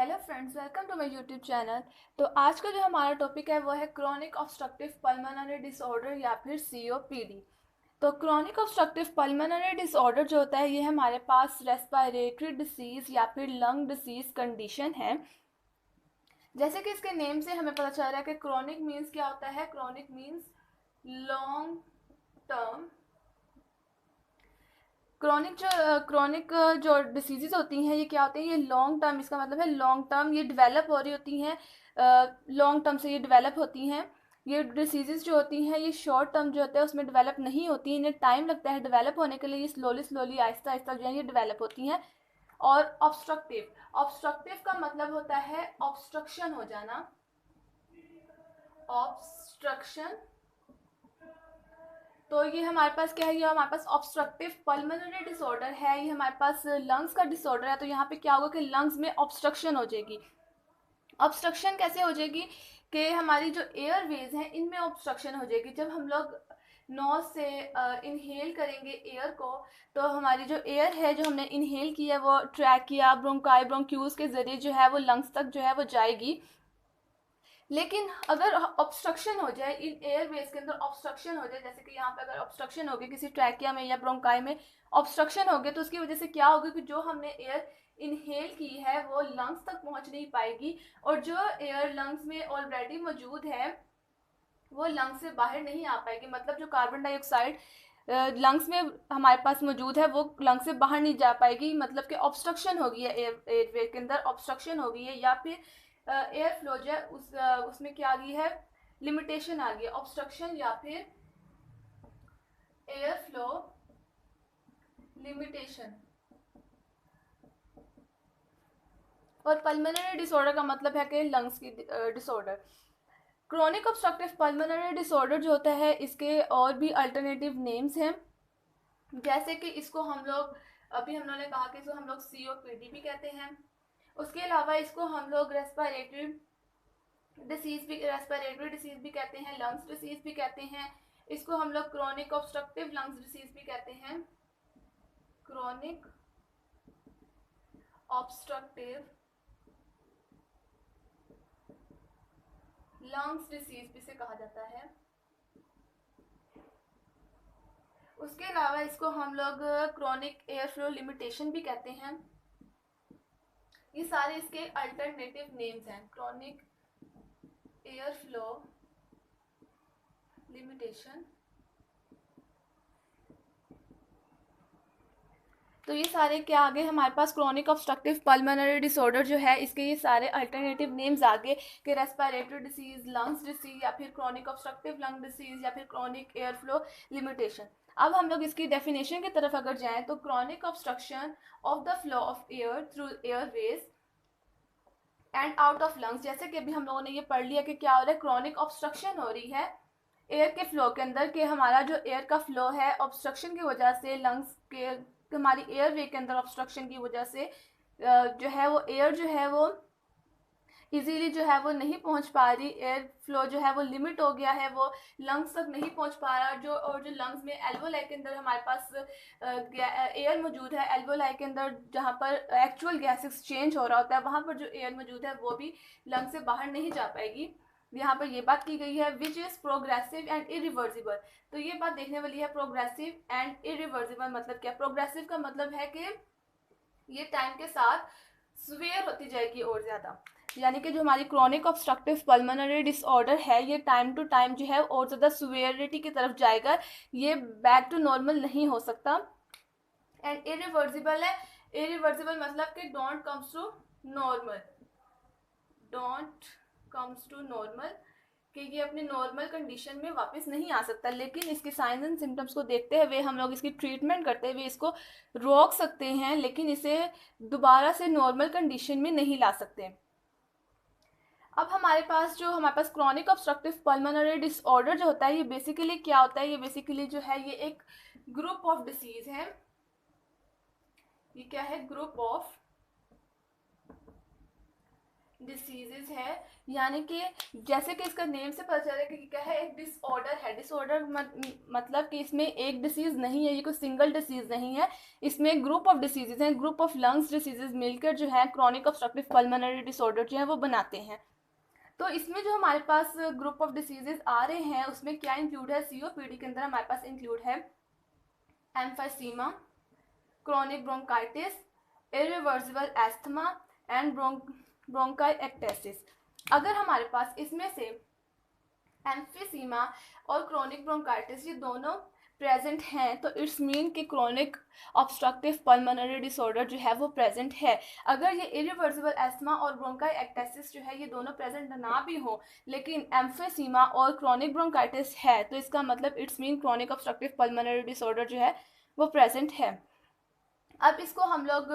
Hello friends, welcome to my YouTube channel. तो आज का जो हमारा टॉपिक है वो है क्रॉनिक ऑब्स्ट्रक्टिव पल्मोनरी डिसऑर्डर या फिर सीओपीडी। तो क्रॉनिक ऑब्स्ट्रक्टिव पल्मोनरी डिसऑर्डर जो होता है ये हमारे पास रेस्पिरेटरी डिसीज़ या फिर लंग डिसीज़ कंडीशन है। जैसे कि इसके नेम से हमें पता चल रहा है कि क्रॉनिक मीन्स क्या होता है। Chronic means long term. Chronic जो डिसीजेज होती हैं ये क्या होते हैं, ये लॉन्ग टर्म, इसका मतलब है लॉन्ग टर्म ये डेवलप हो रही होती हैं। लॉन्ग टर्म से ये डेवलप होती हैं। ये डिसीजेज जो होती हैं ये शॉर्ट टर्म जो होता है उसमें डेवलप नहीं होती हैं, इन्हें टाइम लगता है डेवलप होने के लिए। ये स्लोली स्लोली आहिस्ता आहिस्ता जो है ये डेवलप होती हैं। और ऑब्स्ट्रक्टिव ऑब्स्ट्रक्टिव का मतलब होता है ऑब्स्ट्रक्शन हो जाना। ऑब्स्ट्रक्शन। तो ये हमारे पास क्या है, ये हमारे पास ऑब्स्ट्रक्टिव पल्मोनरी डिसऑर्डर है, ये हमारे पास लंग्स का डिसऑर्डर है। तो यहाँ पे क्या होगा कि लंग्स में ऑब्स्ट्रक्शन हो जाएगी। ऑब्स्ट्रक्शन कैसे हो जाएगी कि हमारी जो एयर वेज हैं इनमें ऑब्स्ट्रक्शन हो जाएगी। जब हम लोग नोज से इनहेल करेंगे एयर को, तो हमारी जो एयर है जो हमने इनहेल की है वो ट्रैकिया, ब्रोंकाई, ब्रोंक्यूल्स के जरिए जो है वो लंग्स तक जो है वो जाएगी। लेकिन अगर ऑब्स्ट्रक्शन हो जाए, इन एयरवेज के अंदर ऑब्स्ट्रक्शन हो जाए, जैसे कि यहाँ पे अगर ऑब्स्ट्रक्शन हो गई किसी ट्रैकिया में या ब्रोंकाई में ऑब्स्ट्रक्शन हो गया, तो उसकी वजह से क्या होगा कि जो हमने एयर इनहेल की है वो लंग्स तक पहुंच नहीं पाएगी, और जो एयर लंग्स में ऑलरेडी मौजूद है वो लंग्स से बाहर नहीं आ पाएगी। मतलब जो कार्बन डाइऑक्साइड लंग्स में हमारे पास मौजूद है वो लंग्स से बाहर नहीं जा पाएगी। मतलब कि ऑब्स्ट्रक्शन हो गई है, एयरवे के अंदर ऑब्स्ट्रक्शन हो गई है, या फिर एयर फ्लो जो है उसमें क्या आ गई है, लिमिटेशन आ गई है। ऑब्स्ट्रक्शन या फिर एयर फ्लो लिमिटेशन। और पल्मोनरी डिसऑर्डर का मतलब है कि लंग्स की disorder. Chronic obstructive pulmonary disorder जो होता है इसके और भी अल्टरनेटिव नेम्स हैं। जैसे कि इसको हम लोग अभी हम लोगों ने कहा कि इसको हम लोग सीओपीडी भी कहते हैं। उसके अलावा इसको हम लोग रेस्पिरेटरी डिसीज भी कहते हैं, लंग्स डिसीज भी कहते हैं। इसको हम लोग क्रोनिक ऑब्स्ट्रक्टिव लंग्स डिसीज भी कहते हैं। क्रोनिक ऑब्स्ट्रक्टिव लंग्स डिसीज भी से कहा जाता है। उसके अलावा इसको हम लोग क्रोनिक एयर फ्लो लिमिटेशन भी कहते हैं। ये सारे इसके अल्टरनेटिव नेम्स हैं। Chronic air flow limitation. तो ये सारे क्या आ गए हमारे पास, क्रोनिक ऑब्स्ट्रक्टिव पल्मोनरी डिसऑर्डर जो है इसके ये सारे अल्टरनेटिव नेम्स आ गए कि रेस्पिरेटरी डिसीज, लंग्स डिसीज, या फिर क्रोनिक ऑब्स्ट्रक्टिव लंग डिसीज, या फिर क्रोनिक एयर फ्लो लिमिटेशन। अब हम लोग इसकी डेफिनेशन की तरफ अगर जाएं तो chronic obstruction of the flow of air through Airways and out of lungs. जैसे कि अभी हम लोगों ने ये पढ़ लिया कि क्या हो रहा है, क्रोनिक ऑब्स्ट्रक्शन हो रही है एयर के फ्लो के अंदर, कि हमारा जो एयर का फ्लो है ऑब्स्ट्रक्शन की वजह से लंग्स के, हमारी एयर वे के अंदर ऑब्स्ट्रक्शन की वजह से जो है वो एयर जो है वो इजीली जो है वो नहीं पहुंच पा रही। एयर फ्लो जो है वो लिमिट हो गया है, वो लंग्स तक नहीं पहुंच पा रहा। जो लंग्स में एल्वोलाई के अंदर हमारे पास एयर मौजूद है, एल्वोलाई के अंदर जहाँ पर एक्चुअल गैस एक्सचेंज हो रहा होता है वहाँ पर जो एयर मौजूद है वो भी लंग से बाहर नहीं जा पाएगी। यहाँ पर ये बात की गई है which is progressive and irreversible. तो ये बात देखने वाली है, प्रोग्रेसिव एंड इरिवर्सिबल मतलब क्या। प्रोग्रेसिव का मतलब है कि ये टाइम के साथ स्वेयर होती जाएगी और ज़्यादा, यानी कि जो हमारी क्रोनिक ऑब्स्ट्रक्टिव पल्मोनरी डिसऑर्डर है ये टाइम टू टाइम जो है और ज़्यादा सुवेरिटी की तरफ जाएगा, ये बैक टू नॉर्मल नहीं हो सकता। एंड इरिवर्सिबल है, इरिवर्सिबल मतलब कि don't comes to normal, don't comes to normal, कि ये अपने नॉर्मल कंडीशन में वापस नहीं आ सकता। लेकिन इसके साइंस एंड सिम्टम्स को देखते हुए हम लोग इसकी ट्रीटमेंट करते हुए इसको रोक सकते हैं, लेकिन इसे दोबारा से नॉर्मल कंडीशन में नहीं ला सकते। अब हमारे पास क्रॉनिक ऑब्स्ट्रक्टिव पल्मोनरी डिसऑर्डर जो होता है ये बेसिकली क्या होता है, ये बेसिकली जो है ये एक ग्रुप ऑफ डिसीज है। ये क्या है, ग्रुप ऑफ डिसीजेज है, यानी कि जैसे कि इसका नेम से पता चल रहा है कि क्या है, एक डिसऑर्डर है। डिसऑर्डर मतलब कि इसमें एक डिसीज नहीं है, ये कोई सिंगल डिसीज नहीं है, इसमें ग्रुप ऑफ डिसीजेज हैं, ग्रुप ऑफ लंग्स डिसीजेज मिलकर जो है क्रॉनिक ऑब्स्ट्रक्टिव पल्मोनरी डिसऑर्डर जो है वो बनाते हैं। तो इसमें जो हमारे पास ग्रुप ऑफ डिसीजेज आ रहे हैं उसमें क्या इंक्लूड है, सीओपीडी के अंदर हमारे पास इंक्लूड है emphysema, chronic bronchitis, irreversible asthma and bronchiectasis. अगर हमारे पास इसमें से एम्फीसीमा और क्रॉनिक ब्रोंकाइटिस ये दोनों प्रेजेंट हैं तो इट्स मीन कि क्रॉनिक ऑब्स्ट्रक्टिव पल्मोनरी डिसऑर्डर जो है वो प्रेजेंट है। अगर ये इरिवर्सिबल एस्थमा और ब्रोंकाइएक्टेसिस जो है ये दोनों प्रेजेंट ना भी हो लेकिन एम्फीसीमा और क्रॉनिक ब्रोंकाइटिस है तो इसका मतलब it's mean chronic obstructive pulmonary disorder जो है वो प्रेजेंट है। अब इसको हम लोग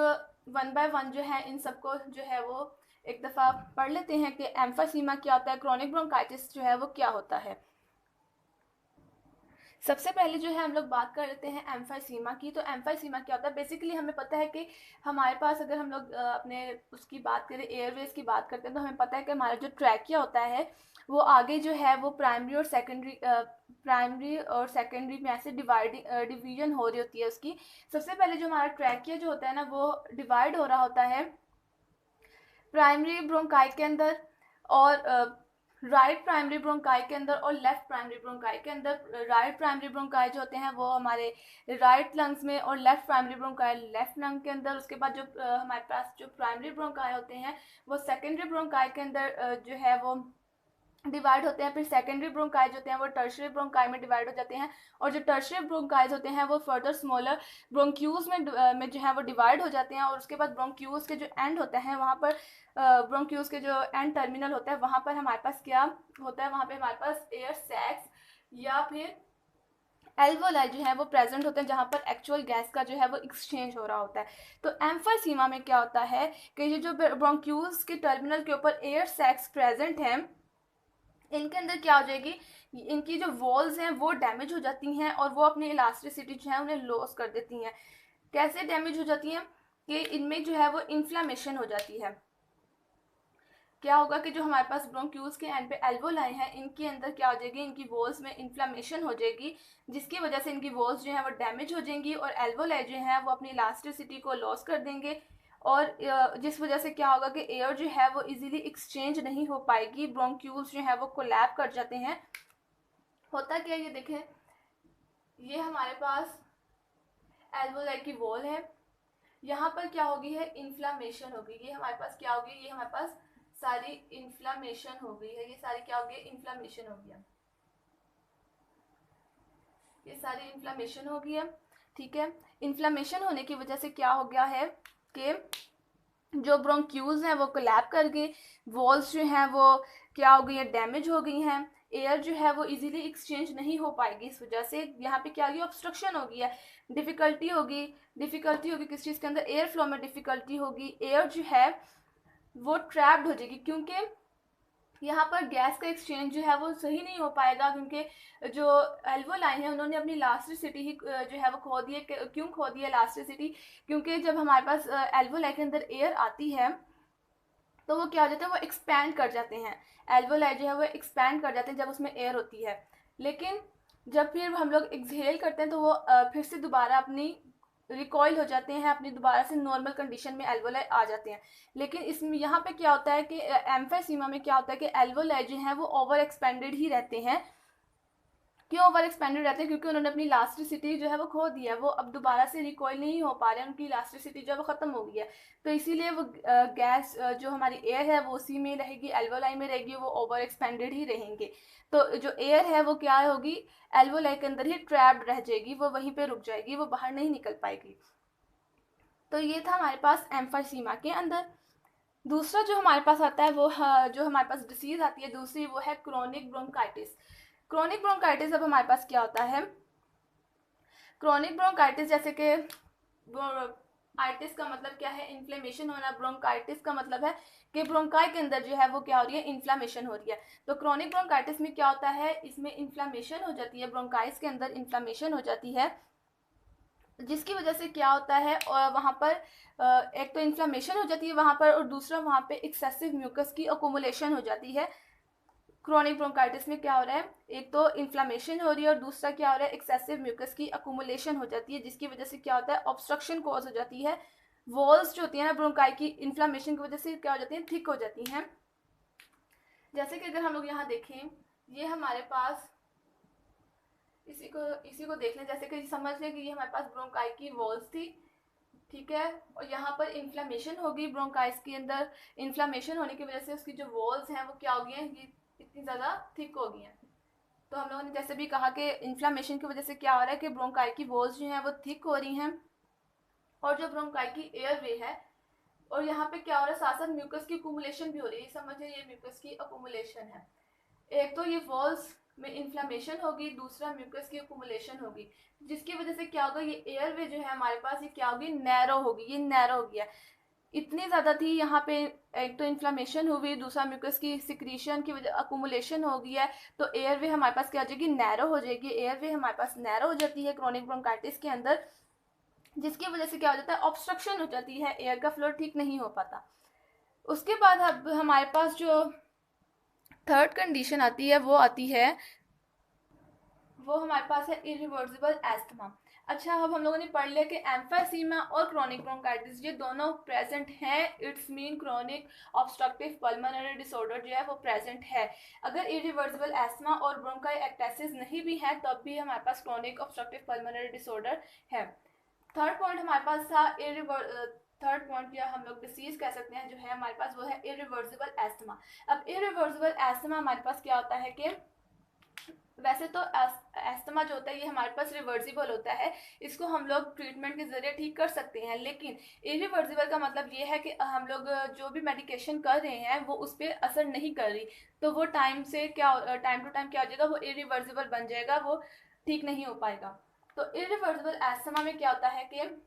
वन बाय वन जो है इन सबको जो है वो एक दफ़ा पढ़ लेते हैं कि एम्फासीमा क्या होता है, क्रॉनिक ब्रोंकाइटिस जो है वो क्या होता है। सबसे पहले जो है हम लोग बात कर लेते हैं एम्फाइसीमा की। तो एम्फाइसीमा क्या होता है, बेसिकली हमें पता है कि हमारे पास अगर हम लोग अपने उसकी बात करें, एयरवेज की बात करते हैं, तो हमें पता है कि हमारा जो ट्रैकिया होता है वो आगे जो है वो प्राइमरी और सेकेंडरी में ऐसे डिवीजन हो रही होती है उसकी। सबसे पहले जो हमारा ट्रैकिया जो होता है ना वो डिवाइड हो रहा होता है प्राइमरी ब्रोंकाई के अंदर और राइट प्राइमरी ब्रोंकाई के अंदर और लेफ्ट प्राइमरी ब्रोंकाई के अंदर। राइट प्राइमरी ब्रोंकाई जो होते हैं वो हमारे राइट लंग्स में और left primary bronchi left lung के अंदर। उसके बाद जो हमारे पास जो प्राइमरी ब्रोंकाई होते हैं वो सेकेंडरी ब्रोंकाई के अंदर जो है वो डिवाइड होते हैं। फिर सेकेंडरी ब्रोंकाइज होते हैं वो टर्शरी ब्रोंकाई में डिवाइड हो जाते हैं और जो टर्शरी ब्रोंकाइज होते हैं वो फर्दर स्मॉलर ब्रोंक्यूज में जो है वो डिवाइड हो जाते हैं। और उसके बाद ब्रोंक्यूज के जो एंड होते हैं वहाँ पर ब्रोंक्यूज के जो एंड टर्मिनल होता है वहाँ पर हमारे पास क्या होता है, वहाँ पे हमारे पास एयर सैक्स या फिर एल्वोलाई जो है वो प्रेजेंट होते हैं जहाँ पर एक्चुअल गैस का जो है वो एक्सचेंज हो रहा होता है। तो एम्फाइसीमा में क्या होता है कि ये जो ब्रोंक्यूल्स के टर्मिनल के ऊपर एयर सैक्स प्रेजेंट हैं इनके अंदर क्या हो जाएगी, इनकी जो वॉल्स हैं वो डैमेज हो जाती हैं और वो अपनी इलास्टिसिटी जो है उन्हें लॉस कर देती हैं। कैसे डैमेज हो जाती हैं कि इनमें जो है वो इन्फ्लामेशन हो जाती है। क्या होगा कि जो हमारे पास ब्रोंक्यूल्स के एंड पे एल्वोलाई है इनके अंदर क्या हो जाएगी, इनकी वॉल्स में इन्फ्लामेशन हो जाएगी जिसकी वजह से इनकी वॉल्स जो है वो डैमेज हो जाएंगी और एल्वोलाई जो है वो अपनी इलास्टिसिटी को लॉस कर देंगे और जिस वजह से क्या होगा कि एयर जो है वो इजीली एक्सचेंज नहीं हो पाएगी, ब्रोंक्यूल्स जो है वो कोलैप कर जाते हैं। होता क्या है ये देखें, ये हमारे पास एल्वोलाई की वॉल है, यहाँ पर क्या होगी है इन्फ्लामेशन होगी। ये हमारे पास क्या होगी, ये हमारे पास सारी इन्फ्लामेशन हो गई है, ये सारी क्या हो गई, इन्फ्लामेशन हो गया, ये सारी इन्फ्लामेशन हो गई है। ठीक है, इन्फ्लामेशन होने की वजह से क्या हो गया है कि जो ब्रोंक्यूल्स हैं वो कोलैप कर गए, वॉल्स जो हैं वो क्या हो गई है, डैमेज हो गई हैं, एयर जो है वो इजीली एक्सचेंज नहीं हो पाएगी। इस वजह से यहाँ पे क्या होगी, ऑब्स्ट्रक्शन हो गई है, डिफ़िकल्टी होगी किस चीज़ के अंदर, एयर फ्लो में डिफ़िकल्टी होगी, एयर जो है वो ट्रैप्ड हो जाएगी क्योंकि यहाँ पर गैस का एक्सचेंज जो है वो सही नहीं हो पाएगा क्योंकि जो एल्वोलाई है उन्होंने अपनी इलास्टिसिटी ही जो है वो खो दी है। क्यों खो दी है इलास्टिसिटी, क्योंकि जब हमारे पास एल्वोलाई के अंदर एयर आती है तो वो क्या हो जाता है, वो एक्सपैंड कर जाते हैं, एल्वोलाई जो है वो एक्सपैंड कर जाते हैं जब उसमें एयर होती है। लेकिन जब फिर हम लोग एक्सहेल करते हैं तो वो फिर से दोबारा अपनी रिकॉइल हो जाते हैं, अपनी दोबारा से नॉर्मल कंडीशन में एल्वोलाई आ जाते हैं। लेकिन इसमें यहाँ पे क्या होता है कि एम्फाइसीमा में क्या होता है कि एल्वोलाई जो हैं वो ओवर एक्सपेंडेड ही रहते हैं। क्यों ओवर एक्सपेंडेड रहते हैं, क्योंकि उन्होंने अपनी इलास्टिसिटी जो है वो खो दी है, वो अब दोबारा से रिकॉइल नहीं हो पा रहे हैं, उनकी इलास्टिसिटी जो है वो ख़त्म हो गई है। तो इसीलिए वो गैस जो हमारी एयर है वो उसी में रहेगी, एल्वोलाई में रहेगी, वो ओवर एक्सपेंडेड ही रहेंगे। तो जो एयर है वो क्या होगी, एल्वोलाई के अंदर ही ट्रैप्ड रह जाएगी, वो वहीं पर रुक जाएगी, वो बाहर नहीं निकल पाएगी। तो ये था हमारे पास एम्फाइसीमा के अंदर। दूसरा जो हमारे पास आता है वो जो हमारे पास डिसीज़ आती है दूसरी वो है क्रोनिक ब्रोंकाइटिस। क्रोनिक ब्रोंकाइटिस अब हमारे पास क्या होता है, क्रोनिक ब्रोंकाइटिस जैसे कि आइटिस का मतलब क्या है, इन्फ्लेमेशन होना, ब्रोंकाइटिस का मतलब है कि ब्रोंकाई के अंदर जो है वो क्या हो रही है, इन्फ्लामेशन हो रही है। तो क्रोनिक ब्रोंकाइटिस में क्या होता है, इसमें इन्फ्लामेशन हो जाती है, ब्रोंकाइस के अंदर इन्फ्लामेशन हो जाती है जिसकी वजह से क्या होता है, और वहाँ पर एक तो इन्फ्लामेशन हो जाती है वहाँ पर, और दूसरा वहाँ पे एक्सेसिव म्यूकस की अकोमुलेशन हो जाती है। क्रोनिक ब्रोंकाइटिस में क्या हो रहा है, एक तो इन्फ्लामेशन हो रही है और दूसरा क्या हो रहा है, एक्सेसिव म्यूकस की अकोमुलेशन हो जाती है, जिसकी वजह से क्या होता है, ऑब्स्ट्रक्शन कॉज हो जाती है। वॉल्स जो होती है ना ब्रोंकाई की, इन्फ्लामेशन की वजह से क्या हो जाती है, थिक हो जाती हैं। जैसे कि अगर हम लोग यहाँ देखें, ये हमारे पास इसी को देख लें, जैसे कि समझ लें कि ये हमारे पास ब्रोंकाई की वॉल्स थी, ठीक है, और यहाँ पर इन्फ्लामेशन होगी ब्रोंकाइस के अंदर। इन्फ्लामेशन होने की वजह से उसकी जो वॉल्स हैं वो क्या हो गई हैं, ये इतनी ज़्यादा थिक हो गई हैं। तो हम लोगों ने जैसे भी कहा कि इन्फ्लामेशन की वजह से क्या हो रहा है कि ब्रोंकाई की वॉल्स जो हैं वो थिक हो रही हैं, और जो ब्रोंकाई की एयर है, और यहाँ पे क्या हो रहा है, साथ साथ म्यूकस की अकुमुलेशन भी हो रही है। समझिए ये म्यूकस की अकुमुलेशन है। एक तो ये वॉल्स में इन्फ्लामेशन होगी, दूसरा म्यूकस की अकुमुलेशन होगी, जिसकी वजह से क्या होगा, ये एयरवे जो है हमारे पास, ये क्या होगी, नैरो होगी, ये नैरो हो गया। इतनी ज़्यादा थी यहाँ पे, एक तो इन्फ्लामेशन हुई, दूसरा म्यूकस की सिक्रीशन की वजह अकुमुलेशन हो गई है, तो एयरवे हमारे पास क्या हो जाएगी, नैरो हो जाएगी। एयरवे हमारे पास नैरो हो जाती है क्रोनिक ब्रोंकाइटिस के अंदर, जिसकी वजह से क्या हो जाता है, ऑब्स्ट्रक्शन हो जाती है, एयर का फ्लो ठीक नहीं हो पाता। उसके बाद अब हमारे पास जो थर्ड कंडीशन आती है वो हमारे पास है इरिवर्सिबल एस्थमा। अच्छा, अब हम लोगों ने पढ़ लिया कि एम्फासीमा और क्रोनिक ब्रोंकाइटिस ये दोनों प्रेजेंट हैं। It's mean chronic obstructive pulmonary disorder जो है वो प्रेजेंट है। अगर इरिवर्सिबल एस्थमा और ब्रोंकाई एक्टेसिस नहीं भी है तब भी हमारे पास क्रोनिक ऑब्स्ट्रक्टिव पल्मोनरी डिसऑर्डर है। थर्ड पॉइंट हमारे पास था थर्ड पॉइंट या हम लोग डिसीज कह सकते हैं जो है हमारे पास, वो है इरिवर्सिबल एस्थमा। अब इरिवर्सिबल एस्थमा हमारे पास क्या होता है कि वैसे तो एस्थमा जो होता है ये हमारे पास रिवर्सिबल होता है, इसको हम लोग ट्रीटमेंट के जरिए ठीक कर सकते हैं, लेकिन इरिवर्सिबल का मतलब ये है कि हम लोग जो भी मेडिकेशन कर रहे हैं वो उस पर असर नहीं कर रही, तो वो टाइम टू टाइम क्या हो जाएगा, वो इरिवर्सिबल बन जाएगा, वो ठीक नहीं हो पाएगा। तो इरिवर्सिबल एस्थमा में क्या होता है कि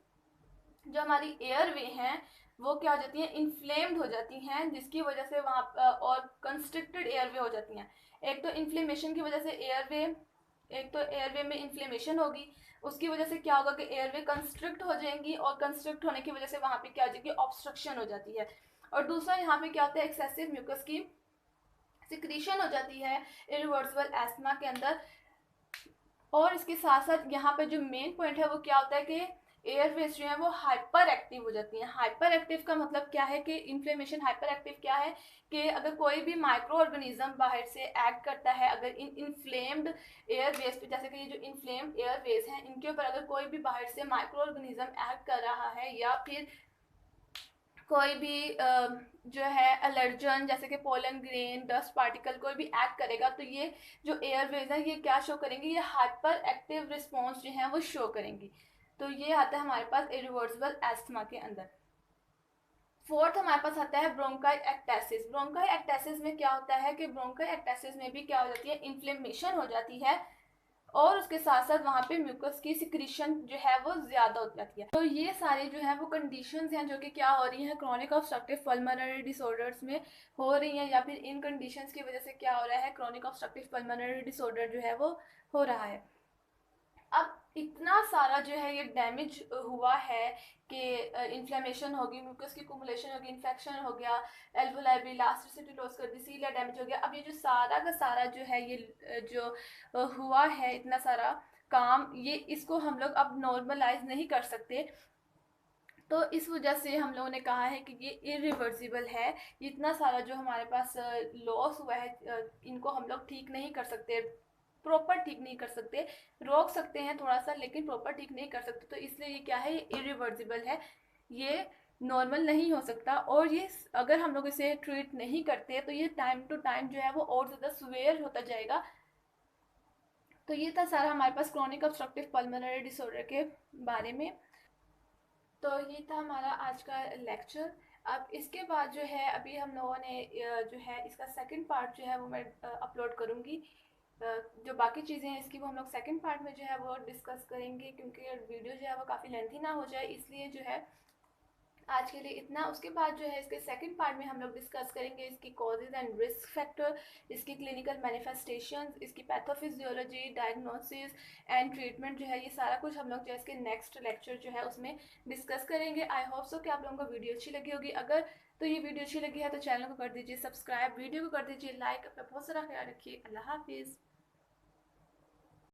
जो हमारी एयरवे हैं वो क्या हो जाती हैं, इन्फ्लेम्ड हो जाती हैं, जिसकी वजह से वहाँ और कंस्ट्रिक्टेड एयरवे हो जाती हैं। एक तो इन्फ्लेमेशन की वजह से एक तो एयरवे में इन्फ्लेमेशन होगी, उसकी वजह से क्या होगा कि एयरवे कंस्ट्रिक्ट हो जाएंगी, और कंस्ट्रिक्ट होने की वजह से वहाँ पे क्या हो जाएगी, ऑब्स्ट्रक्शन हो जाती है। और दूसरा यहाँ पे क्या होता है, एक्सेसिव म्यूकस की सिक्रीशन हो जाती है इरिवर्सिबल एस्थमा के अंदर। और इसके साथ साथ यहाँ पे जो मेन पॉइंट है वो क्या होता है कि एयरवेज जो है वो हाइपर एक्टिव हो जाती हैं। हाइपर एक्टिव का मतलब क्या है कि इन्फ्लेमेशन, हाइपर एक्टिव क्या है कि अगर कोई भी माइक्रो ऑर्गेनिज्म बाहर से एक्ट करता है, अगर इन इन्फ्लेम्ड एयरवेज पे, जैसे कि ये जो इन्फ्लेम्ड एयरवेज हैं इनके ऊपर अगर कोई भी बाहर से माइक्रो ऑर्गेनिज्म एक्ट कर रहा है, या फिर कोई भी जो है एलर्जन जैसे कि पोलन ग्रेन, डस्ट पार्टिकल कोई भी एक्ट करेगा, तो ये जो एयरवेज है ये क्या शो करेंगे, ये हाइपर एक्टिव रिस्पॉन्स जो है वो शो करेंगी। तो ये आता है हमारे पास इरिवर्सिबल एस्थमा के अंदर। फोर्थ हमारे पास आता है ब्रोंकाई एक्टेसिस। ब्रोंकाई एक्टेसिस में क्या होता है कि ब्रोंकाई एक्टेसिस में भी क्या हो जाती है, इन्फ्लेमेशन हो जाती है, और उसके साथ साथ वहाँ पे म्यूकस की सिक्रीशन जो है वो ज़्यादा हो जाती है। तो ये सारे जो है वो कंडीशंस हैं जो कि क्या हो रही हैं, क्रोनिक ऑब्स्ट्रक्टिव पल्मोनरी डिसऑर्डर्स में हो रही हैं, या फिर इन कंडीशंस की वजह से क्या हो रहा है, क्रोनिक ऑब्स्ट्रक्टिव पल्मोनरी डिसऑर्डर जो है वो हो रहा है। अब इतना सारा जो है ये डैमेज हुआ है कि इन्फ्लेमेशन होगी, म्यूकस की कुमुलेशन होगी, इन्फेक्शन हो गया, एल्वोलाई इलास्टिसिटी लॉस कर दी, सीलिया डैमेज हो गया। अब ये जो सारा का सारा जो है ये जो हुआ है, इतना सारा काम, ये इसको हम लोग अब नॉर्मलाइज नहीं कर सकते। तो इस वजह से हम लोगों ने कहा है कि ये इरिवर्सिबल है। इतना सारा जो हमारे पास लॉस हुआ है, इनको हम लोग ठीक नहीं कर सकते, प्रॉपर ठीक नहीं कर सकते। रोक सकते हैं थोड़ा सा, लेकिन प्रॉपर ठीक नहीं कर सकते। तो इसलिए ये क्या है, ये इरिवर्सिबल है, ये नॉर्मल नहीं हो सकता। और ये अगर हम लोग इसे ट्रीट नहीं करते तो ये टाइम टू टाइम जो है वो और ज़्यादा सुवेयर होता जाएगा। तो ये था सारा हमारे पास क्रोनिक ऑब्स्ट्रक्टिव पल्मोनरी डिसऑर्डर के बारे में। तो ये था हमारा आज का लेक्चर। अब इसके बाद जो है अभी हम लोगों ने जो है इसका सेकंड पार्ट जो है वो मैं अपलोड करूँगी। जो बाकी चीज़ें हैं इसकी वो हम लोग सेकंड पार्ट में जो है वो डिस्कस करेंगे, क्योंकि वीडियो जो है वो काफ़ी लेंथी ना हो जाए, इसलिए जो है आज के लिए इतना। उसके बाद जो है इसके सेकंड पार्ट में हम लोग डिस्कस करेंगे इसकी कॉजेज एंड रिस्क फैक्टर, इसकी क्लिनिकल मैनिफेस्टेशंस, इसकी पैथोफिजियोलॉजी, डायग्नोसिस एंड ट्रीटमेंट जो है ये सारा कुछ हम लोग जो है इसके नेक्स्ट लेक्चर जो है उसमें डिस्कस करेंगे। आई होप सो कि आप लोगों को वीडियो अच्छी लगी होगी। अगर तो ये वीडियो अच्छी लगी है तो चैनल को कर दीजिए सब्सक्राइब, वीडियो को कर दीजिए लाइक। अपना बहुत सारा ख्याल रखिए। अल्लाह हाफिज़।